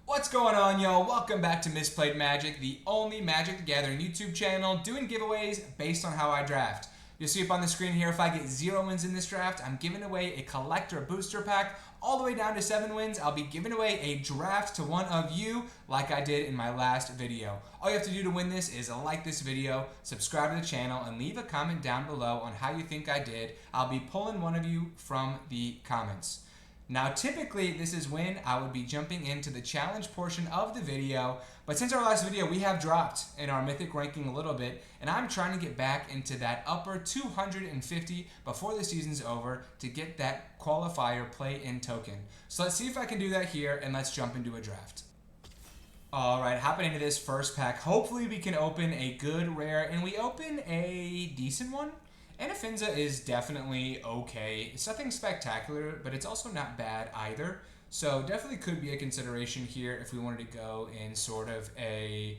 What's going on, y'all? Welcome back to Misplayed Magic, the only Magic the Gathering YouTube channel doing giveaways based on how I draft. You'll see up on the screen here, if I get 0 wins in this draft, I'm giving away a collector booster pack all the way down to 7 wins. I'll be giving away a draft to one of you like I did in my last video. All you have to do to win this is like this video, subscribe to the channel, and leave a comment down below on how you think I did. I'll be pulling one of you from the comments. Now, typically, this is when I would be jumping into the challenge portion of the video, but since our last video, we have dropped in our mythic ranking a little bit, and I'm trying to get back into that upper 250 before the season's over to get that qualifier play-in token. So let's see if I can do that here, and let's jump into a draft. All right, hopping into this first pack. Hopefully, we can open a good rare, and we open a decent one. Anafinza is definitely okay. It's nothing spectacular, but it's also not bad either. So definitely could be a consideration here if we wanted to go in sort of a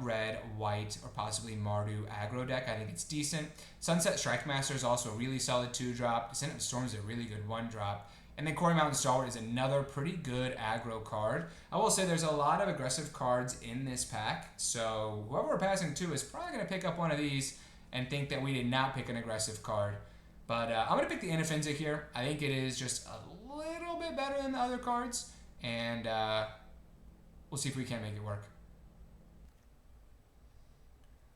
red, white, or possibly Mardu aggro deck. I think it's decent. Sunset Strikemaster is also a really solid 2-drop. Descendant of Storm is a really good 1-drop. And then Quarry Mountain Stalwart is another pretty good aggro card. I will say there's a lot of aggressive cards in this pack, so whoever we're passing to is probably going to pick up one of these and think that we did not pick an aggressive card. But I'm going to pick the Anafinza here. I think it is just a little bit better than the other cards, and we'll see if we can make it work.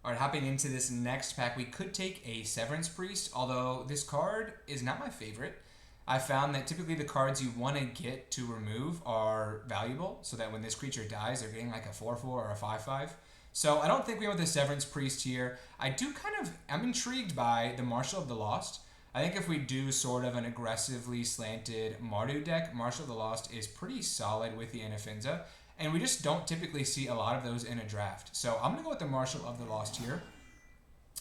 All right, hopping into this next pack, we could take a Severance Priest, although this card is not my favorite. I found that typically the cards you want to get to remove are valuable, so that when this creature dies, they're getting like a 4/4 or a 5/5. So I don't think we want the Severance Priest here. I'm intrigued by the Marshal of the Lost. I think if we do sort of an aggressively slanted Mardu deck, Marshal of the Lost is pretty solid with the Anafinza, and we just don't typically see a lot of those in a draft. So I'm going to go with the Marshal of the Lost here.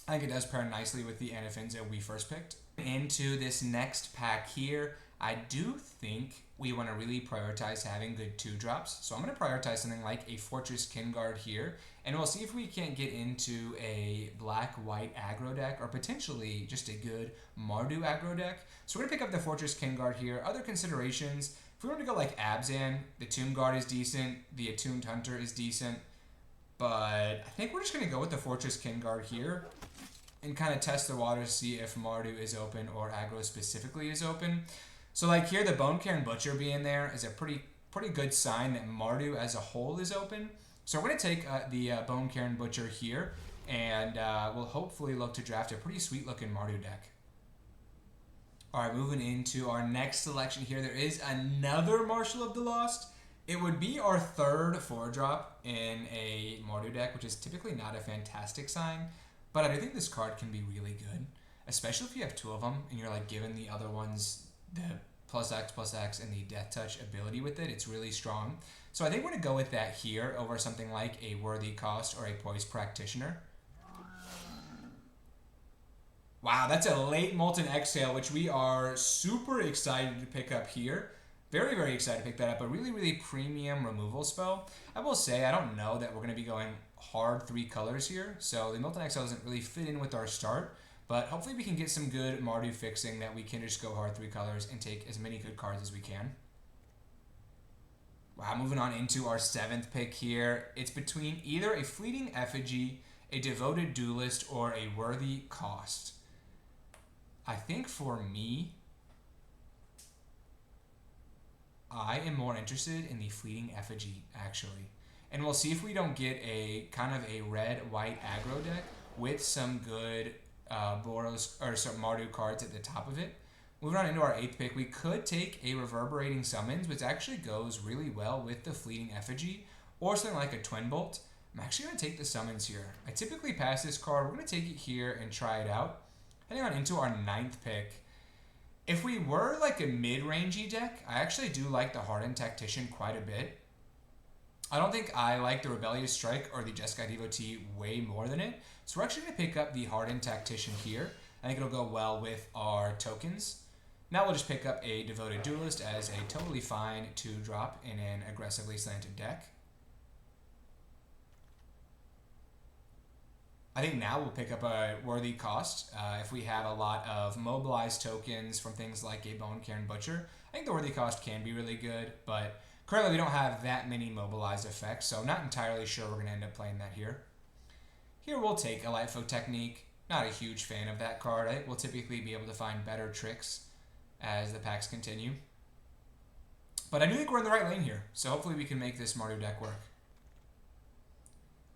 I think it does pair nicely with the Anafinza we first picked. Into this next pack here, I do think we want to really prioritize having good 2-drops. So I'm going to prioritize something like a Fortress Kinguard here, and we'll see if we can't get into a black-white aggro deck, or potentially just a good Mardu aggro deck. So we're going to pick up the Fortress Kinguard here. Other considerations, if we want to go like Abzan, the Tomb Guard is decent, the Attuned Hunter is decent, but I think we're just going to go with the Fortress Kinguard here and kind of test the water to see if Mardu is open or aggro specifically is open. So like here, the Bone Cairn Butcher being there is a pretty good sign that Mardu as a whole is open. So we're going to take the Bone Cairn Butcher here, and we'll hopefully look to draft a pretty sweet looking Mardu deck. All right, moving into our next selection here, there is another Marshal of the Lost. It would be our third 4-drop in a Mardu deck, which is typically not a fantastic sign, but I do think this card can be really good, especially if you have 2 of them and you're like giving the other ones the +X and the Death Touch ability with it. It's really strong. So I think we're going to go with that here over something like a Worthy Cost or a Poise Practitioner. Wow, that's a late Molten Exhale, which we are super excited to pick up here. Very, very excited to pick that up. A really, really premium removal spell. I will say, I don't know that we're going to be going hard 3 colors here, so the Molten Exhale doesn't really fit in with our start. But hopefully we can get some good Mardu fixing that we can just go hard 3 colors and take as many good cards as we can. Wow, moving on into our 7th pick here. It's between either a Fleeting Effigy, a Devoted Duelist, or a Worthy Cost. I think for me, I am more interested in the Fleeting Effigy, actually. And we'll see if we don't get a kind of a red-white aggro deck with some good Boros or some Mardu cards at the top of it. Moving on into our 8th pick, we could take a Reverberating Summons, which actually goes really well with the Fleeting Effigy, or something like a Twin Bolt. I'm actually going to take the Summons here. I typically pass this card. We're going to take it here and try it out. Heading on into our 9th pick. If we were like a mid-rangey deck, I actually do like the Hardened Tactician quite a bit. I don't think I like the Rebellious Strike or the Jeskai Devotee way more than it. So we're actually going to pick up the Hardened Tactician here. I think it'll go well with our tokens. Now we'll just pick up a Devoted Duelist as a totally fine 2-drop in an aggressively slanted deck. I think now we'll pick up a Worthy Cost. If we have a lot of mobilized tokens from things like a Bone Cairn Butcher, I think the Worthy Cost can be really good, but Currently, we don't have that many mobilize effects, so I'm not entirely sure we're going to end up playing that here. Here we'll take a Lightfoot Technique. Not a huge fan of that card. I think we'll typically be able to find better tricks as the packs continue. But I do think we're in the right lane here, so hopefully we can make this Mardu deck work.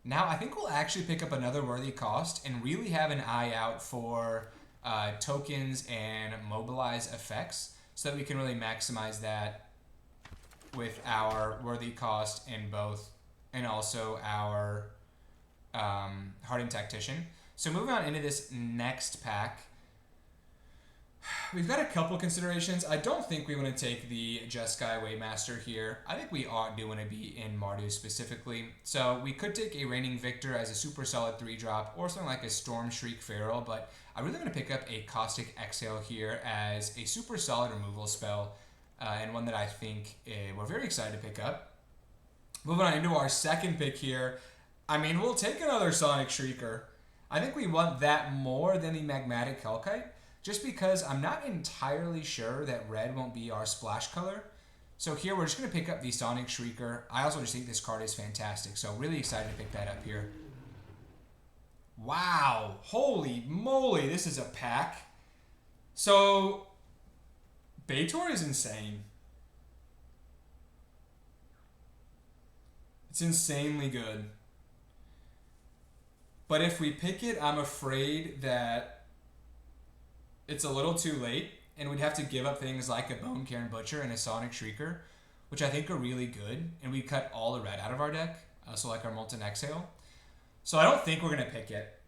Now, I think we'll actually pick up another worthy cost and really have an eye out for tokens and mobilize effects so that we can really maximize that with our worthy cost in both and also our Hardened Tactician. So moving on into this next pack, we've got a couple considerations. I don't think we want to take the Jeskai Waymaster here. I think we do want to be in Mardu specifically. So we could take a Reigning Victor as a super solid 3-drop or something like a Storm Shriek Feral, but I really want to pick up a Caustic Exhale here as a super solid removal spell and one that I think we're very excited to pick up. Moving on into our second pick here, I mean, we'll take another Sonic Shrieker. I think we want that more than the Magmatic Hellkite, just because I'm not entirely sure that red won't be our splash color. So here we're just going to pick up the Sonic Shrieker. I also just think this card is fantastic, so really excited to pick that up here. Wow, holy moly, this is a pack. So, Baitor is insane. It's insanely good. But if we pick it, I'm afraid that it's a little too late, and we'd have to give up things like a Bone Cairn Butcher and a Sonic Shrieker, which I think are really good, and we cut all the red out of our deck, so like our Molten Exhale. So I don't think we're going to pick it,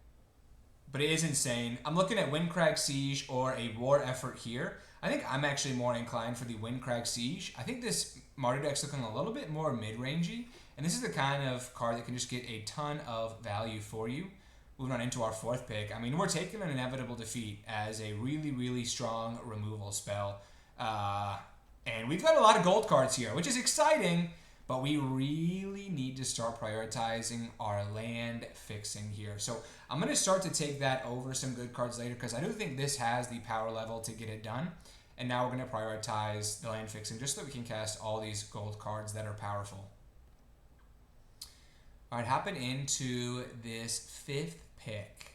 but it is insane. I'm looking at Windcrag Siege or a War Effort here. I think I'm actually more inclined for the Windcrag Siege. I think this Mardu deck's looking a little bit more mid-rangey, and this is the kind of card that can just get a ton of value for you. Moving on into our fourth pick, I mean, we're taking an Inevitable Defeat as a really, really strong removal spell. And we've got a lot of gold cards here, which is exciting, but we really need to start prioritizing our land fixing here. So I'm going to start to take that over some good cards later because I do think this has the power level to get it done. And now we're going to prioritize the land fixing just so that we can cast all these gold cards that are powerful. All right, hopping into this fifth pick.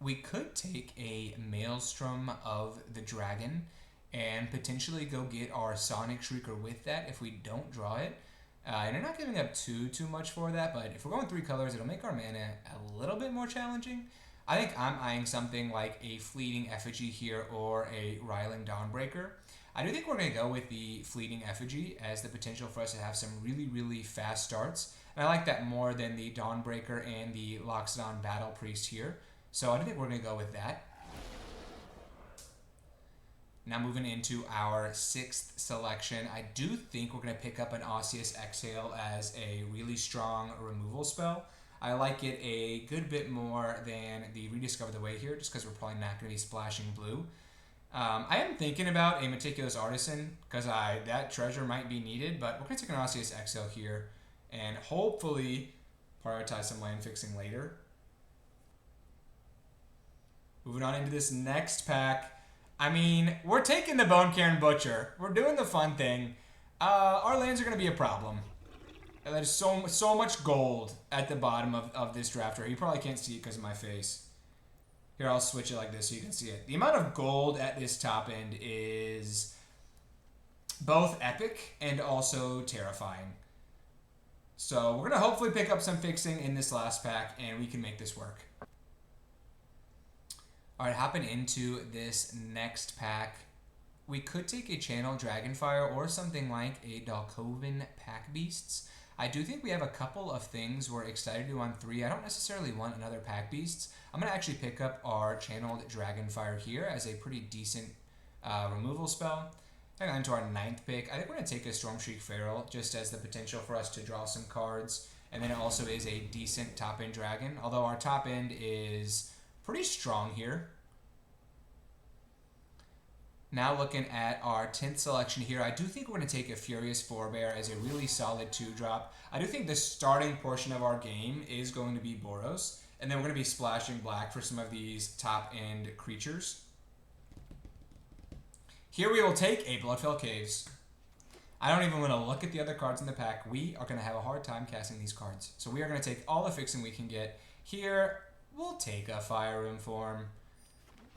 We could take a Maelstrom of the Dragon and potentially go get our Sonic Shrieker with that if we don't draw it. And I'm not giving up too much for that, but if we're going 3 colors, it'll make our mana a little bit more challenging. I think I'm eyeing something like a Fleeting Effigy here or a Riling Dawnbreaker. I do think we're going to go with the Fleeting Effigy as the potential for us to have some really, really fast starts. And I like that more than the Dawnbreaker and the Loxodon Battle Priest here. So I do think we're going to go with that. Now moving into our sixth selection, I do think we're going to pick up an Osseous Exhale as a really strong removal spell. I like it a good bit more than the Rediscover the Way here, just because we're probably not going to be splashing blue. I am thinking about a Meticulous Artisan, because that treasure might be needed, but we're going to take an Osseous Exhale here, and hopefully prioritize some land fixing later. Moving on into this next pack. I mean, we're taking the Bone Cairn Butcher. We're doing the fun thing. Our lands are going to be a problem. And there's so much gold at the bottom of this drafter. You probably can't see it because of my face. Here, I'll switch it like this so you can see it. The amount of gold at this top end is both epic and also terrifying. So we're going to hopefully pick up some fixing in this last pack, and we can make this work. All right, hopping into this next pack, we could take a Channel Dragonfire or something like a Dalkovan Pack Beasts. I do think we have a couple of things we're excited to do on 3. I don't necessarily want another Pack Beasts. I'm going to actually pick up our Channeled Dragonfire here as a pretty decent removal spell. Hang on to our 9th pick. I think we're going to take a Stormshriek Feral just as the potential for us to draw some cards. And then it also is a decent top-end dragon, although our top end is pretty strong here. Now looking at our 10th selection here, I do think we're going to take a Furious Forebear as a really solid 2-drop. I do think the starting portion of our game is going to be Boros, and then we're going to be splashing black for some of these top-end creatures. Here we will take a Bloodfell Caves. I don't even want to look at the other cards in the pack. We are going to have a hard time casting these cards. So we are going to take all the fixing we can get. Here, we'll take a Fire Room Form.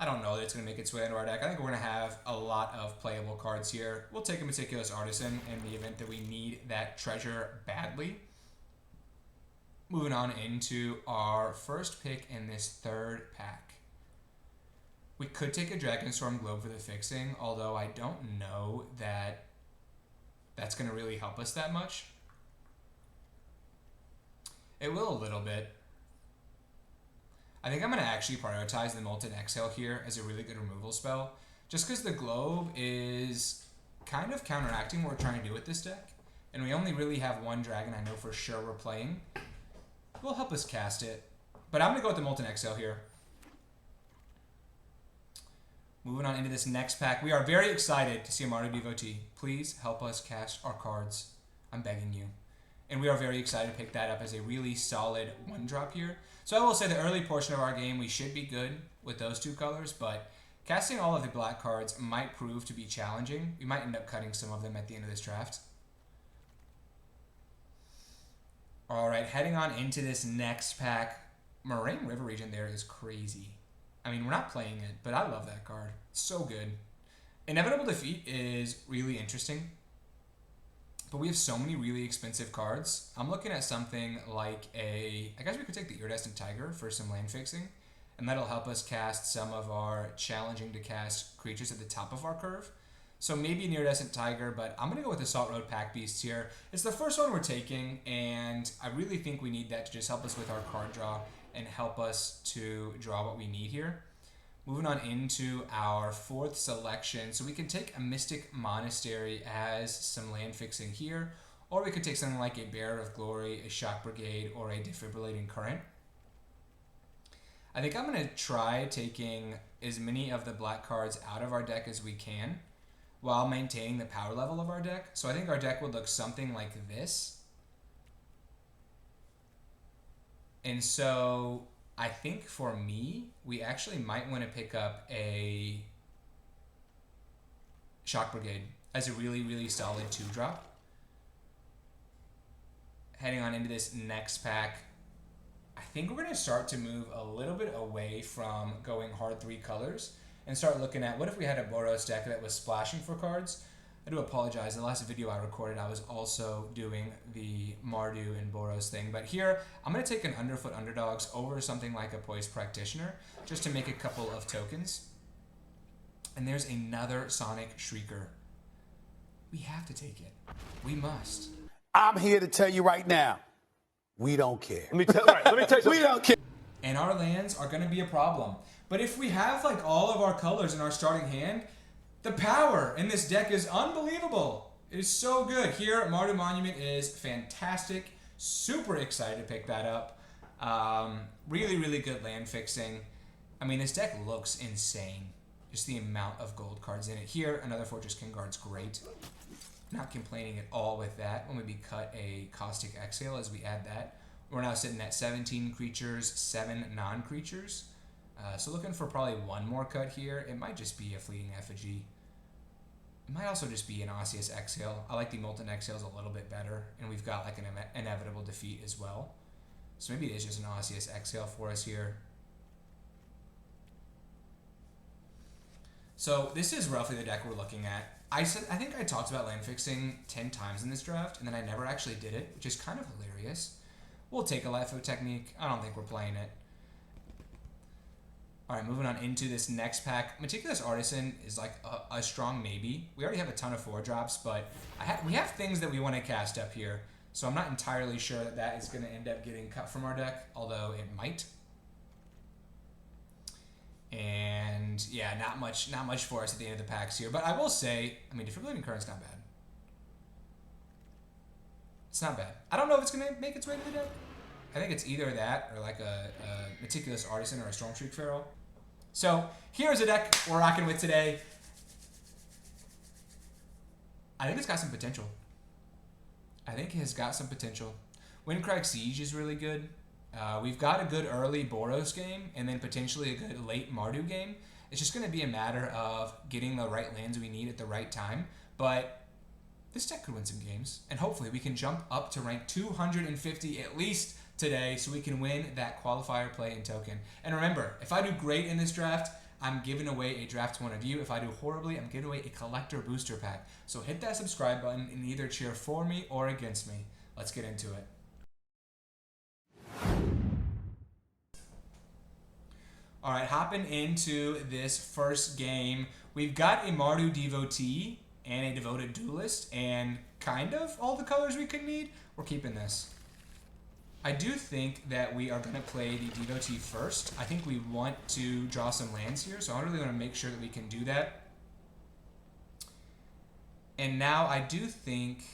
I don't know that it's going to make its way into our deck. I think we're going to have a lot of playable cards here. We'll take a Meticulous Artisan in the event that we need that treasure badly. Moving on into our first pick in this third pack. We could take a Dragonstorm Globe for the fixing, although I don't know that that's going to really help us that much. It will a little bit. I think I'm going to actually prioritize the Molten Exhale here as a really good removal spell, just because the Globe is kind of counteracting what we're trying to do with this deck, and we only really have one dragon I know for sure we're playing. It will help us cast it, but I'm going to go with the Molten Exhale here. Moving on into this next pack, we are very excited to see a Mardu Devotee. Please help us cast our cards. I'm begging you. And we are very excited to pick that up as a really solid one-drop here. So I will say the early portion of our game, we should be good with those two colors, but casting all of the black cards might prove to be challenging. We might end up cutting some of them at the end of this draft. All right, heading on into this next pack. Moraine River Region there is crazy. I mean, we're not playing it, but I love that card. It's so good. Inevitable Defeat is really interesting, but we have so many really expensive cards. I'm looking at something like I guess we could take the Iridescent Tiger for some land fixing, and that'll help us cast some of our challenging to cast creatures at the top of our curve. So maybe an Iridescent Tiger, but I'm going to go with the Salt Road Pack Beast here. It's the first one we're taking, and I really think we need that to just help us with our card draw and help us to draw what we need here. Moving on into our fourth selection. So we can take a Mystic Monastery as some land fixing here, or we could take something like a Bearer of Glory, a Shock Brigade, or a Defibrillating Current. I think I'm going to try taking as many of the black cards out of our deck as we can while maintaining the power level of our deck. So I think our deck would look something like this. And so I think for me, we actually might want to pick up a Shock Brigade as a really, really solid 2-drop. Heading on into this next pack, I think we're going to start to move a little bit away from going hard 3 colors and start looking at what if we had a Boros deck that was splashing for cards. I do apologize. In the last video I recorded, I was also doing the Mardu and Boros thing. But here, I'm going to take an Underfoot Underdogs over something like a Poised Practitioner just to make a couple of tokens. And there's another Sonic Shrieker. We have to take it. We must. I'm here to tell you right now, we don't care. Let me tell you something. We don't care. And our lands are going to be a problem. But if we have like all of our colors in our starting hand, the power in this deck is unbelievable. It is so good. Here, Mardu Monument is fantastic. Super excited to pick that up. Really, really good land fixing. I mean, this deck looks insane. Just the amount of gold cards in it. Here, another Fortress King Guard's great. Not complaining at all with that. We'll maybe cut a Caustic Exhale as we add that. We're now sitting at 17 creatures, 7 non-creatures. So looking for probably one more cut here. It might just be a Fleeting Effigy. It might also just be an Osseous Exhale. I like the Molten Exhales a little bit better. And we've got like an Inevitable Defeat as well. So maybe it is just an Osseous Exhale for us here. So this is roughly the deck we're looking at. I think I talked about land fixing 10 times in this draft, and then I never actually did it, which is kind of hilarious. We'll take a LIFO technique. I don't think we're playing it. All right, moving on into this next pack. Meticulous Artisan is like a strong maybe. We already have a ton of 4-drops, but we have things that we want to cast up here. So I'm not entirely sure that that is going to end up getting cut from our deck, although it might. And yeah, not much for us at the end of the packs here. But I will say, I mean, Defibrillating Current's not bad. It's not bad. I don't know if it's going to make its way to the deck. I think it's either that or like a Meticulous Artisan or a Stormshriek Pharaoh. So here's a deck we're rocking with today. I think it's got some potential. I think it has got some potential. Windcrag Siege is really good. We've got a good early Boros game and then potentially a good late Mardu game. It's just going to be a matter of getting the right lands we need at the right time. But this deck could win some games. And hopefully we can jump up to rank 250 at least today so we can win that qualifier play in token. And remember, if I do great in this draft, I'm giving away a draft to one of you. If I do horribly, I'm giving away a collector booster pack. So hit that subscribe button and either cheer for me or against me. Let's get into it. All right, hopping into this first game, we've got a Mardu devotee and a devoted duelist, and kind of all the colors we could need. We're keeping this. I do think that we are going to play the devotee first. I think we want to draw some lands here, so I really want to make sure that we can do that. And now I do think,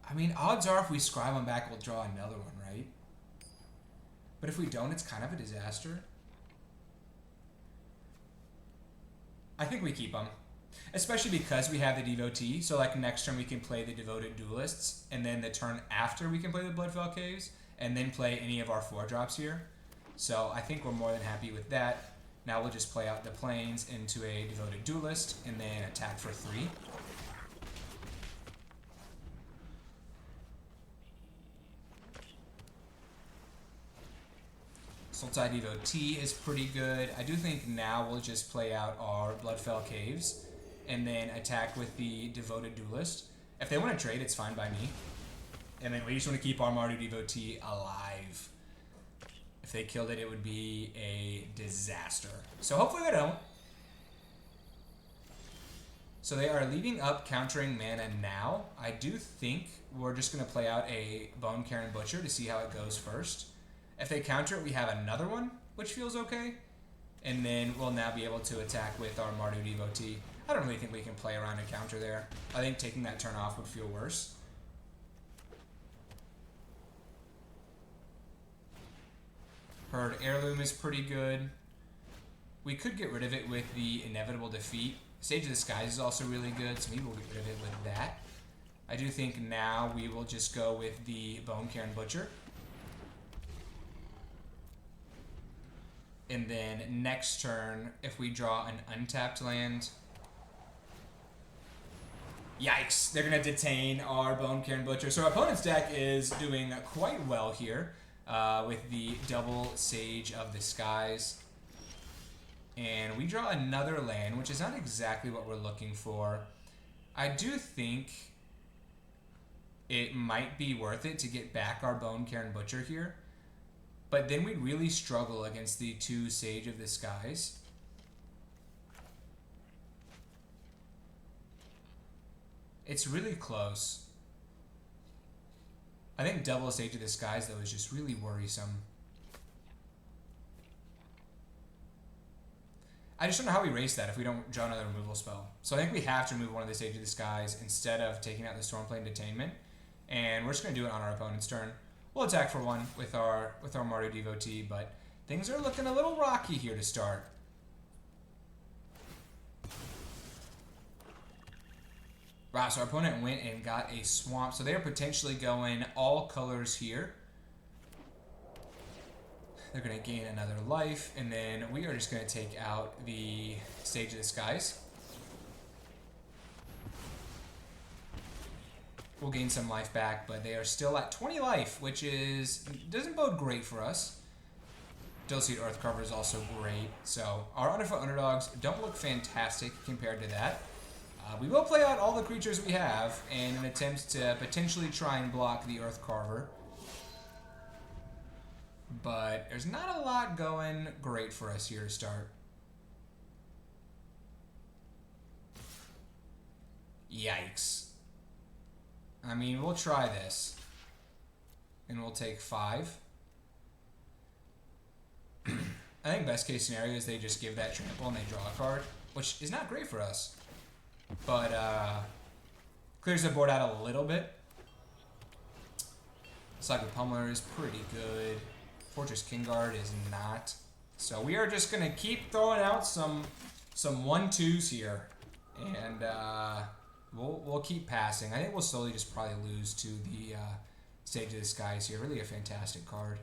I mean, odds are if we scribe them back, we'll draw another one, right? But if we don't, it's kind of a disaster. I think we keep them. Especially because we have the devotee. So like next turn we can play the devoted duelists. And then the turn after we can play the Bloodfell Caves. And then play any of our 4-drops here. So I think we're more than happy with that. Now we'll just play out the plains into a devoted duelist. And then attack for 3. Sultai Devotee is pretty good. I do think now we'll just play out our Bloodfell Caves and then attack with the Devoted Duelist. If they want to trade, it's fine by me. And then we just want to keep our Mardu Devotee alive. If they killed it, it would be a disaster. So hopefully they don't. So they are leaving up countering mana now. I do think we're just going to play out a Bone Cairn Butcher to see how it goes first. If they counter it, we have another one, which feels okay. And then we'll now be able to attack with our Mardu Devotee. I don't really think we can play around a counter there. I think taking that turn off would feel worse. Herd Heirloom is pretty good. We could get rid of it with the Inevitable Defeat. Sage of the Skies is also really good, so maybe we'll get rid of it with that. I do think now we will just go with the Bone Cairn Butcher. And then next turn, if we draw an untapped land... Yikes! They're going to detain our Bone Cairn Butcher. So our opponent's deck is doing quite well here with the double Sage of the Skies. And we draw another land, which is not exactly what we're looking for. I do think it might be worth it to get back our Bone Cairn Butcher here. But then we'd really struggle against the 2 Sage of the Skies. It's really close. I think double Sage of the Skies, though, is just really worrisome. I just don't know how we race that if we don't draw another removal spell. So I think we have to remove one of the Sage of the Skies instead of taking out the Stormplane Detainment. And we're just going to do it on our opponent's turn. We'll attack for 1 with our Mardu Devotee, but things are looking a little rocky here to start. Wow, so our opponent went and got a Swamp. So they are potentially going all colors here. They're going to gain another life, and then we are just going to take out the Sage of the Skies. We'll gain some life back, but they are still at 20 life, which doesn't bode great for us. Dulcet Earthcarver is also great. So our Underfoot Underdogs don't look fantastic compared to that. We will play out all the creatures we have in an attempt to potentially try and block the Earthcarver. But there's not a lot going great for us here to start. Yikes. I mean, we'll try this. And we'll take 5. I think best case scenario is they just give that trample and they draw a card, which is not great for us. But clears the board out a little bit. Saga Pummeler is pretty good. Fortress Kingguard is not. So we are just going to keep throwing out some 1-2s here. And we'll keep passing. I think we'll slowly just probably lose to the Sage of the Skies here. Really a fantastic card.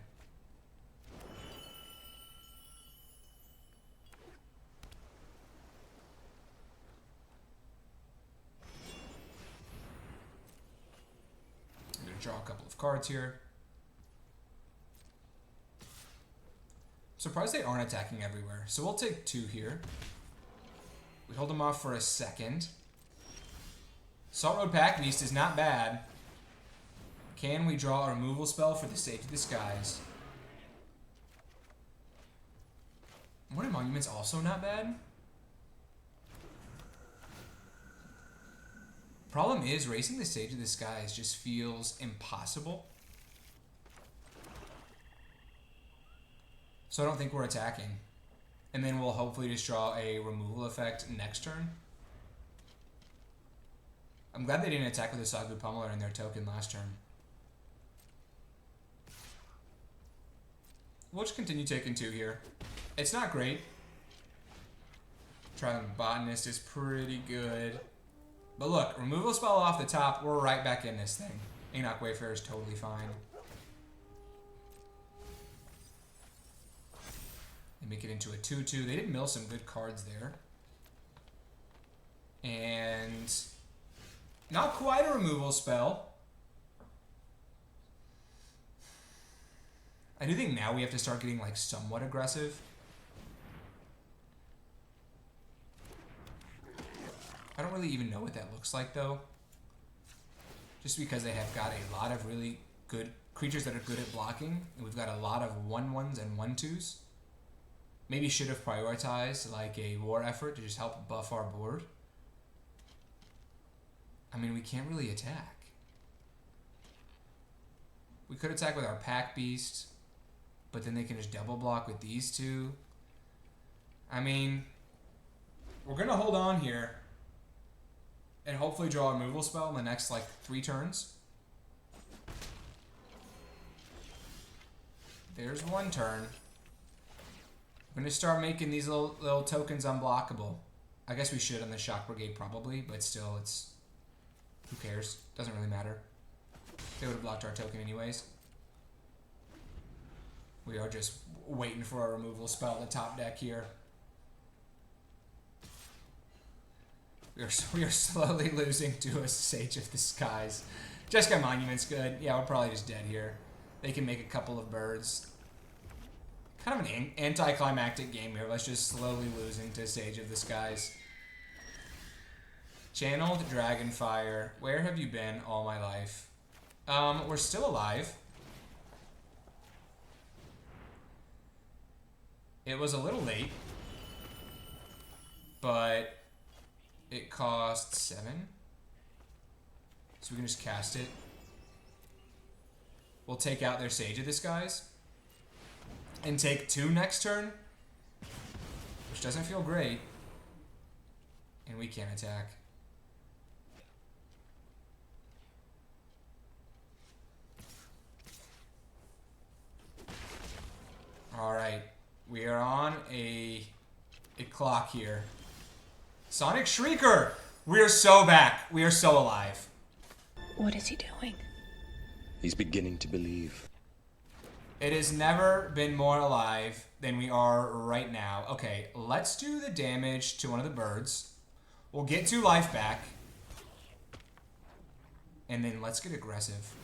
Draw a couple of cards here. Surprised they aren't attacking everywhere. So we'll take 2 here. We hold them off for a second. Salt Road Pack Beast is not bad. Can we draw a removal spell for the Sage of the Skies? Morning Monument's also not bad. Problem is, racing the Sage of the Skies just feels impossible. So I don't think we're attacking. And then we'll hopefully just draw a removal effect next turn. I'm glad they didn't attack with a Sagu Pummeler in their token last turn. We'll just continue taking 2 here. It's not great. Traveling Botanist is pretty good. But look, removal spell off the top, we're right back in this thing. Enoch Wayfarer is totally fine. They make it into a 2-2. They did mill some good cards there. And not quite a removal spell. I do think now we have to start getting like somewhat aggressive. I don't really even know what that looks like though. Just because they have got a lot of really good creatures that are good at blocking. And we've got a lot of 1/1s and 1/2s. Maybe should have prioritized like a war effort to just help buff our board. I mean, we can't really attack. We could attack with our Pack Beast, but then they can just double block with these 2. I mean, we're going to hold on here and hopefully draw a removal spell in the next like 3 turns. There's 1 turn. We're going to start making these little tokens unblockable. I guess we should on the Shock Brigade probably, but still, it's... who cares? Doesn't really matter. They would have blocked our token anyways. We are just waiting for our removal spell at the top deck here. We are slowly losing to a Sage of the Skies. Jeskai Monument's good. Yeah, we're probably just dead here. They can make a couple of birds. Kind of an anticlimactic game here. Let's just slowly losing to Sage of the Skies. Channeled Dragonfire. Where have you been all my life? We're still alive. It was a little late, but it cost 7. So we can just cast it. We'll take out their Sage of the Skies. And take 2 next turn. Which doesn't feel great. And we can't attack. Alright. We are on a clock here. Sonic Shrieker! We are so back. We are so alive. What is he doing? He's beginning to believe. It has never been more alive than we are right now. Okay, let's do the damage to one of the birds. We'll get 2 life back. And then let's get aggressive.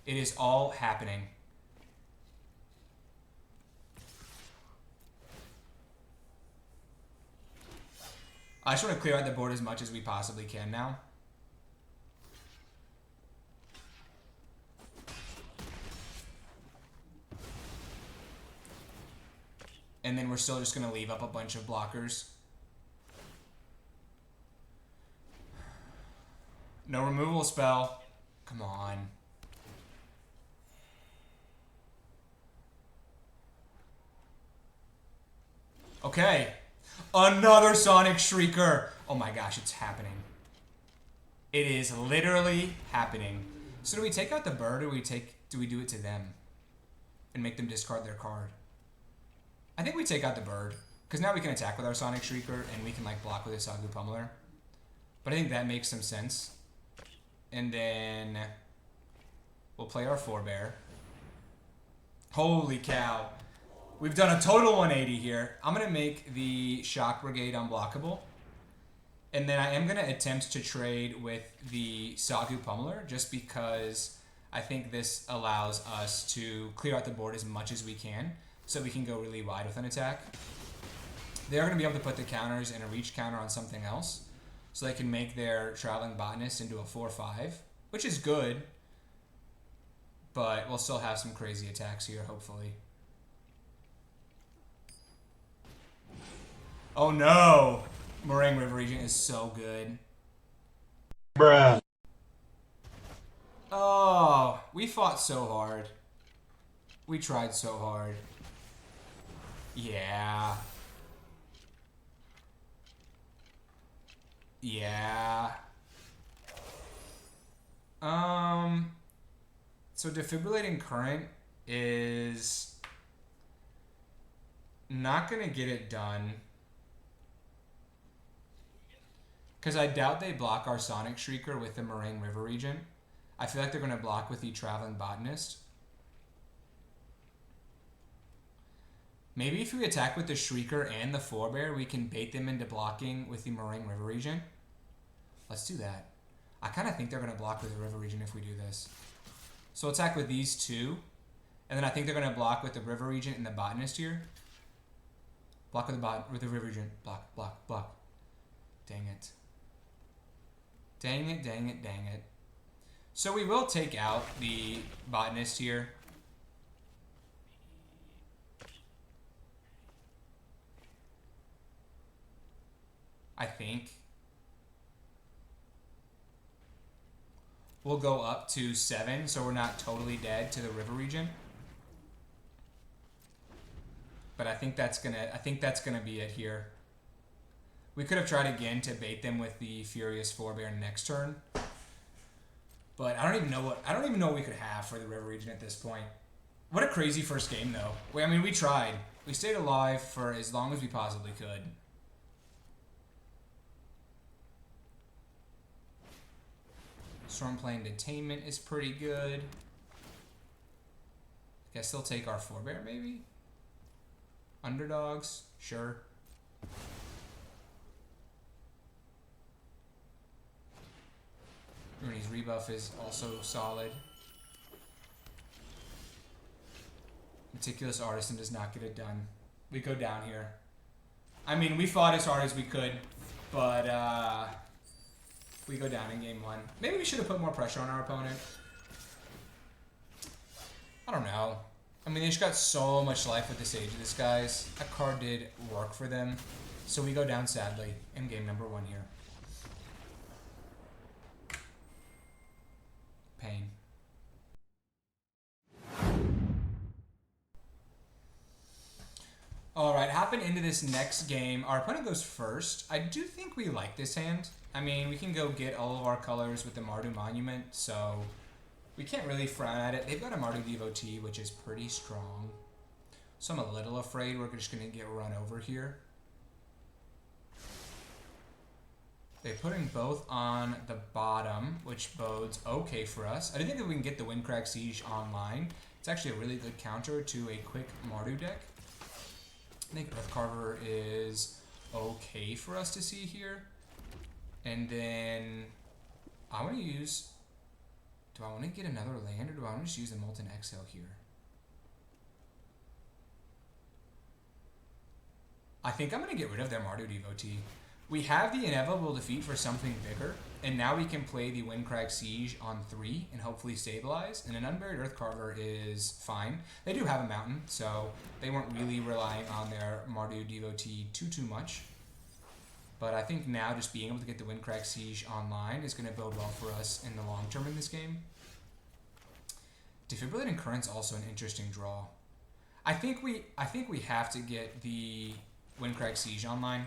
It is all happening. I just want to clear out the board as much as we possibly can now. And then we're still just going to leave up a bunch of blockers. No removal spell. Come on. Okay. Another Sonic Shrieker. Oh my gosh, it's happening. It is literally happening. So do we take out the bird or do we do it to them? And make them discard their card? I think we take out the bird. Because now we can attack with our Sonic Shrieker and we can like block with a Sagu Pummeler. But I think that makes some sense. And then we'll play our Forebear. Holy cow. We've done a total 180 here. I'm going to make the Shock Brigade unblockable. And then I am going to attempt to trade with the Sagu Pummeler just because I think this allows us to clear out the board as much as we can so we can go really wide with an attack. They're going to be able to put the counters and a reach counter on something else so they can make their Traveling Botanist into a 4-5, which is good, but we'll still have some crazy attacks here, hopefully. Oh no! Moraine River Regent is so good. Bruh. Oh, we fought so hard. We tried so hard. Yeah. Yeah. So Defibrillating Current is not going to get it done. Because I doubt they block our Sonic Shrieker with the Moraine River Regent. I feel like they're going to block with the Traveling Botanist. Maybe if we attack with the Shrieker and the Forebear, we can bait them into blocking with the Moraine River Regent. Let's do that. I kind of think they're going to block with the River Regent if we do this. So we'll attack with these two. And then I think they're going to block with the River Regent and the Botanist here. Block with the River Regent. Block, block, block. Dang it. Dang it, dang it, dang it. So we will take out the Botanist here. I think. We'll go up to 7, so we're not totally dead to the River Regent. But I think that's gonna be it here. We could have tried again to bait them with the Furious Forebear next turn. But I don't even know what we could have for the River Regent at this point. What a crazy first game though. I mean, we tried. We stayed alive for as long as we possibly could. Stormplane Detainment is pretty good. Guess they'll take our Forebear maybe? Underdogs? Sure. Rooney's rebuff is also solid. Meticulous Artisan does not get it done. We go down here. I mean, we fought as hard as we could, but we go down in game 1. Maybe we should have put more pressure on our opponent. I don't know. I mean, they just got so much life with the Sage of Disguise. That card did work for them. So we go down sadly in game number 1 here. Pain. Alright, hopping into this next game. Our opponent goes first. I do think we like this hand. I mean, we can go get all of our colors with the Mardu Monument, so we can't really frown at it. They've got a Mardu Devotee, which is pretty strong. So I'm a little afraid we're just going to get run over here. They're putting both on the bottom, which bodes okay for us. I do think that we can get the Windcrag Siege online. It's actually a really good counter to a quick Mardu deck. I think Earthcarver is okay for us to see here. And then I want to use... Do I want to get another land or do I want to just use the Molten Exhale here? I think I'm going to get rid of their Mardu Devotee. We have the inevitable defeat for something bigger, and now we can play the Windcrag Siege on 3 and hopefully stabilize, and an Unburied Earthcarver is fine. They do have a mountain, so they weren't really relying on their Mardu Devotee too much. But I think now just being able to get the Windcrag Siege online is going to bode well for us in the long term in this game. Defibrillating Current's also an interesting draw. I think we have to get the Windcrag Siege online.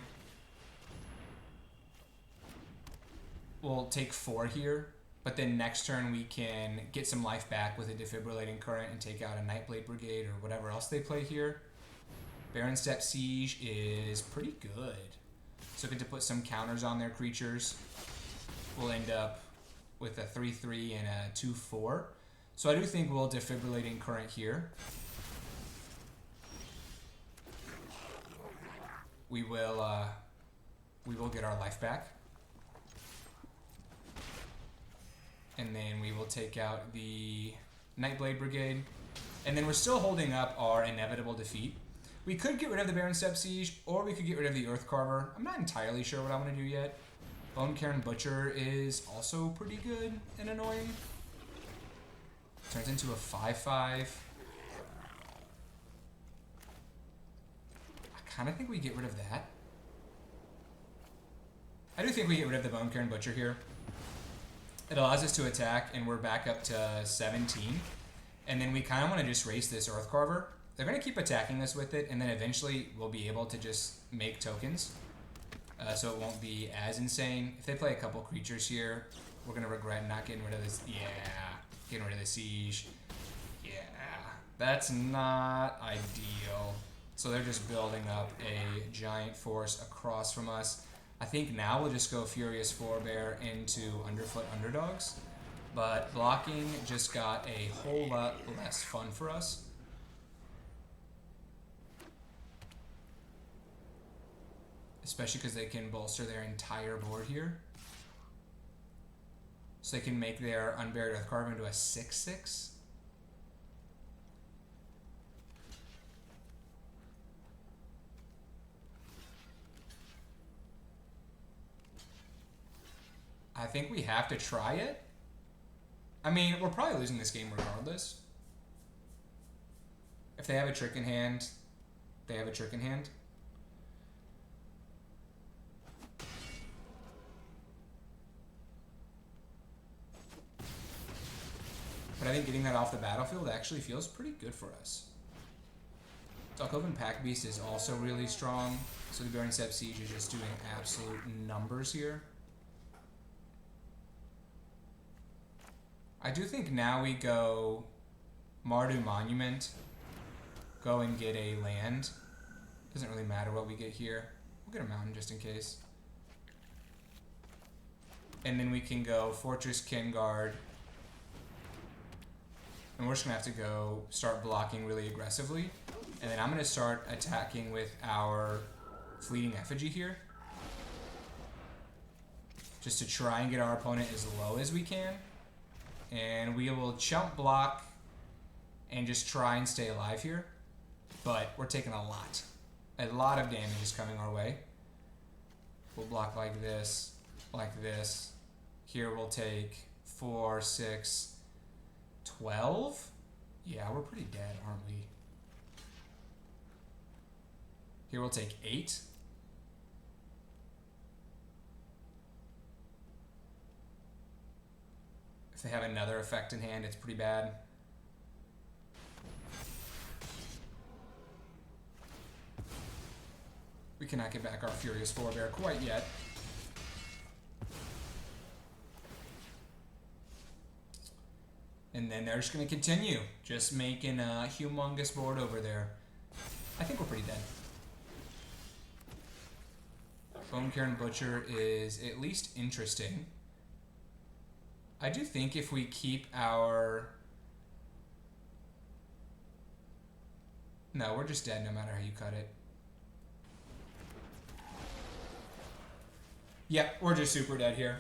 We'll take 4 here, but then next turn we can get some life back with a Defibrillating Current and take out a Nightblade Brigade or whatever else they play here. Baron Step Siege is pretty good. So get to put some counters on their creatures. We'll end up with a 3-3 and a 2-4. So I do think we'll Defibrillating Current here. We will get our life back. And then we will take out the Nightblade Brigade. And then we're still holding up our inevitable defeat. We could get rid of the Baron Step Siege, or we could get rid of the Earth Carver. I'm not entirely sure what I'm going to do yet. Bone Cairn Butcher is also pretty good and annoying. Turns into a 5/5. I kind of think we get rid of that. I do think we get rid of the Bone Cairn Butcher here. It allows us to attack, and we're back up to 17. And then we kind of want to just race this Earth Carver. They're going to keep attacking us with it, and then eventually we'll be able to just make tokens. So it won't be as insane. If they play a couple creatures here, we're going to regret not getting rid of this. Yeah, getting rid of the Siege. Yeah, that's not ideal. So they're just building up a giant force across from us. I think now we'll just go Furious Forebear into Underfoot Underdogs. But blocking just got a whole lot less fun for us. Especially because they can bolster their entire board here. So they can make their Unburied Earthcarver into a 6/6. I think we have to try it. I mean, we're probably losing this game regardless. If they have a trick in hand, they have a trick in hand. But I think getting that off the battlefield actually feels pretty good for us. Darkovan Pack Beast is also really strong, so the Baron Step Siege is just doing absolute numbers here. I do think now we go Mardu Monument, go and get a land. Doesn't really matter what we get here. We'll get a mountain just in case. And then we can go Fortress Kengard. And we're just going to have to go start blocking really aggressively. And then I'm going to start attacking with our Fleeting Effigy here. Just to try and get our opponent as low as we can. And we will chump block and just try and stay alive here. But we're taking a lot. A lot of damage is coming our way. We'll block like this, like this. Here we'll take 4, 6, 12? Yeah, we're pretty dead, aren't we? Here we'll take 8. If they have another effect in hand, it's pretty bad. We cannot get back our Furious Forebear quite yet. And then they're just going to continue, just making a humongous board over there. I think we're pretty dead. Bone Cairn Butcher is at least interesting. I do think if we keep our... No, we're just dead no matter how you cut it. Yep, we're just super dead here.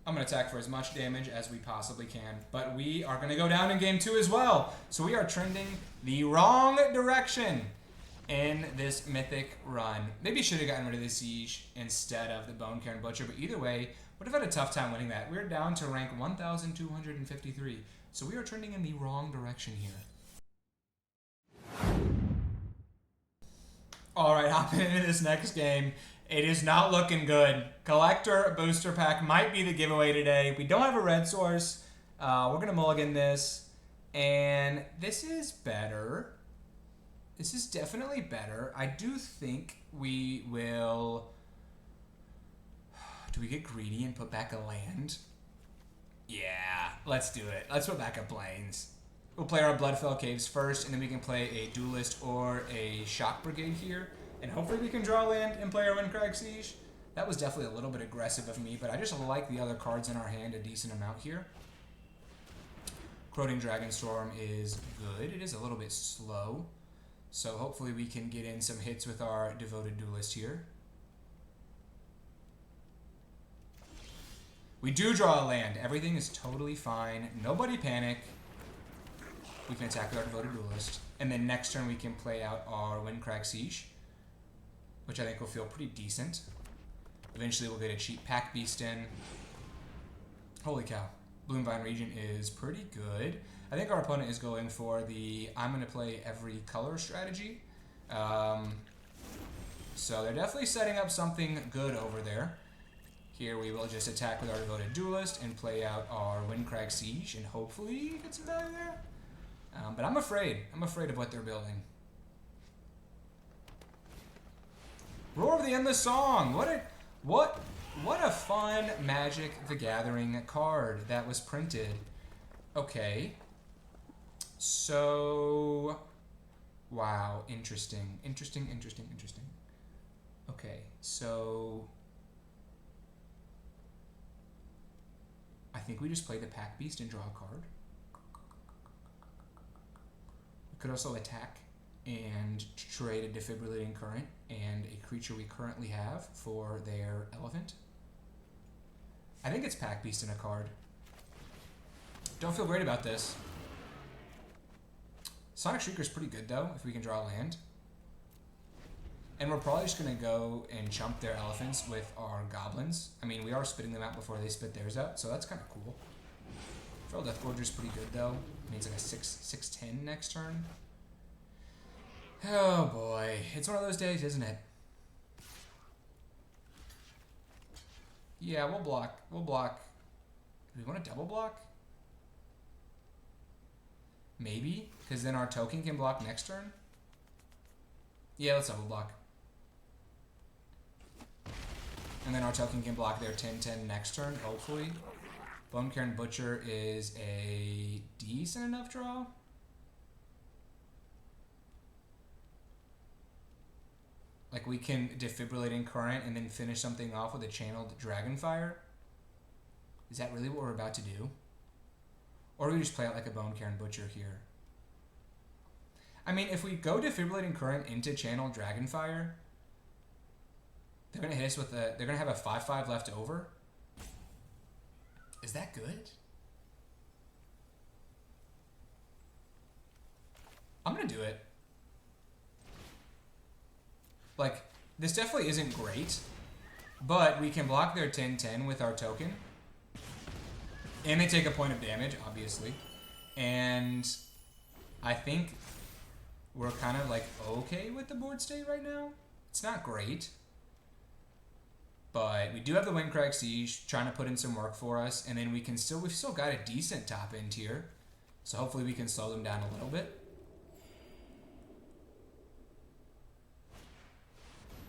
I'm going to attack for as much damage as we possibly can. But we are going to go down in game 2 as well. So we are trending the wrong direction in this mythic run. Maybe should have gotten rid of the Siege instead of the Bone Cairn Butcher. But either way, would have had a tough time winning that. We're down to rank 1,253. So we are trending in the wrong direction here. Alright, hopping into this next game. It is not looking good. Collector Booster Pack might be the giveaway today. We don't have a red source. We're going to mulligan this. And this is better. This is definitely better. I do think we will... Do we get greedy and put back a land? Yeah, let's do it. Let's put back a Plains. We'll play our Bloodfell Caves first, and then we can play a Duelist or a Shock Brigade here. And hopefully we can draw land and play our Windcrag Siege. That was definitely a little bit aggressive of me, but I just like the other cards in our hand a decent amount here. Corroding Dragonstorm is good. It is a little bit slow. So hopefully we can get in some hits with our Devoted Duelist here. We do draw a land. Everything is totally fine. Nobody panic. We can attack with our Devoted Duelist. And then next turn we can play out our Windcrag Siege, which I think will feel pretty decent. Eventually we'll get a cheap Pack Beast in. Holy cow. Bloomvine Region is pretty good. I think our opponent is going for the I'm going to play every color strategy. So they're definitely setting up something good over there. Here we will just attack with our Devoted Duelist and play out our Windcrag Siege and hopefully get some value there. But I'm afraid. I'm afraid of what they're building. Roar of the Endless Song. What a fun Magic the Gathering card that was printed. Okay. So, wow, interesting. Interesting. Okay, so I think we just play the Pack Beast and draw a card. We could also attack and trade a Defibrillating Current and a creature we currently have for their Elephant. I think it's Pack Beast in a card. Don't feel great about this. Sonic Shrieker's pretty good though, if we can draw land. And we're probably just going to go and chump their elephants with our goblins. I mean, we are spitting them out before they spit theirs out, so that's kind of cool. Feral Death Gorger's pretty good though. I mean, it's like a 6/10 next turn. Oh boy, it's one of those days, isn't it? Yeah, we'll block. We'll block. Do we want to double block? Maybe, because then our token can block next turn. Yeah, let's double block. And then our token can block their 10/10 next turn, hopefully. Bone Cairn Butcher is a decent enough draw. Like we can Defibrillating Current and then finish something off with a channeled Dragonfire. Is that really what we're about to do? Or do we just play out like a Bone Cairn Butcher here? I mean, if we go Defibrillating Current into channeled Dragonfire, they're gonna hit us with a. They're gonna have a 5/5 left over. Is that good? I'm gonna do it. Like, this definitely isn't great, but we can block their 10/10 with our token. And they take a point of damage, obviously. And I think we're kind of like okay with the board state right now. It's not great. But we do have the Windcrag Siege trying to put in some work for us. And then we've still got a decent top end here. So hopefully we can slow them down a little bit.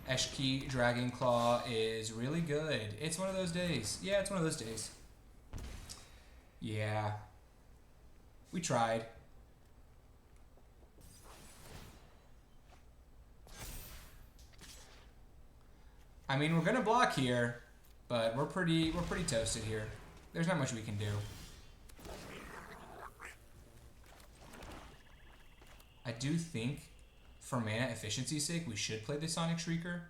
Eshki Dragonclaw is really good. It's one of those days. Yeah, it's one of those days. Yeah. We tried. I mean, we're gonna block here, but we're pretty toasted here. There's not much we can do. I do think, for mana efficiency's sake, we should play the Sonic Shrieker.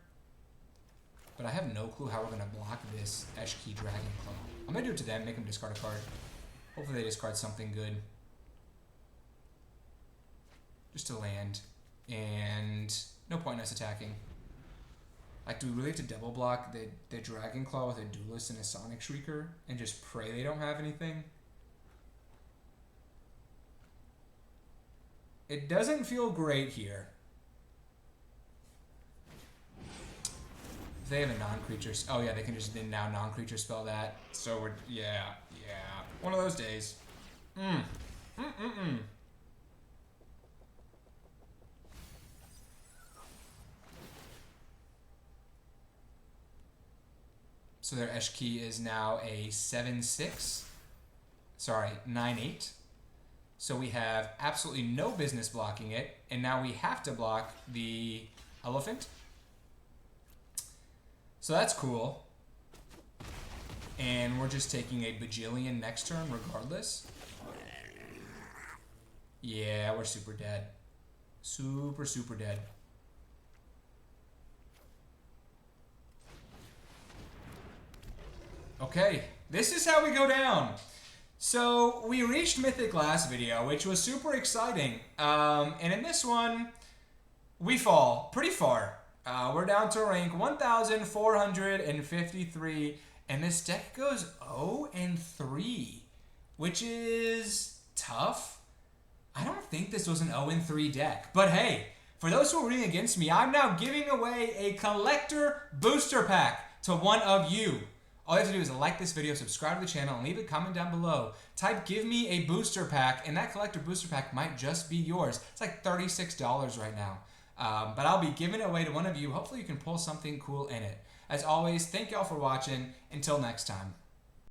But I have no clue how we're gonna block this Eshki Dragonclaw. I'm gonna do it to them, make them discard a card. Hopefully they discard something good. Just to land. And no point in us attacking. Like, do we really have to double block the Dragonclaw with a Duelist and a Sonic Shrieker and just pray they don't have anything? It doesn't feel great here. If they have a non-creature... Oh, yeah, they can just then now non-creature spell that. So we're... Yeah. One of those days. So their Eshki is now a 7/6. Sorry, 9/8. So we have absolutely no business blocking it, and now we have to block the Elephant. So that's cool. And we're just taking a bajillion next turn regardless. Yeah, we're super dead. Super dead. Okay, this is how we go down. So we reached Mythic last video, which was super exciting. And in this one, we fall pretty far. We're down to rank 1,453, and this deck goes 0-3, which is tough. I don't think this was an 0-3 deck, but hey, for those who are rooting against me, I'm now giving away a collector booster pack to one of you. All you have to do is like this video, subscribe to the channel, and leave a comment down below. Type "give me a booster pack," and that collector booster pack might just be yours. It's like $36 right now. But I'll be giving it away to one of you. Hopefully you can pull something cool in it. As always, thank y'all for watching. Until next time.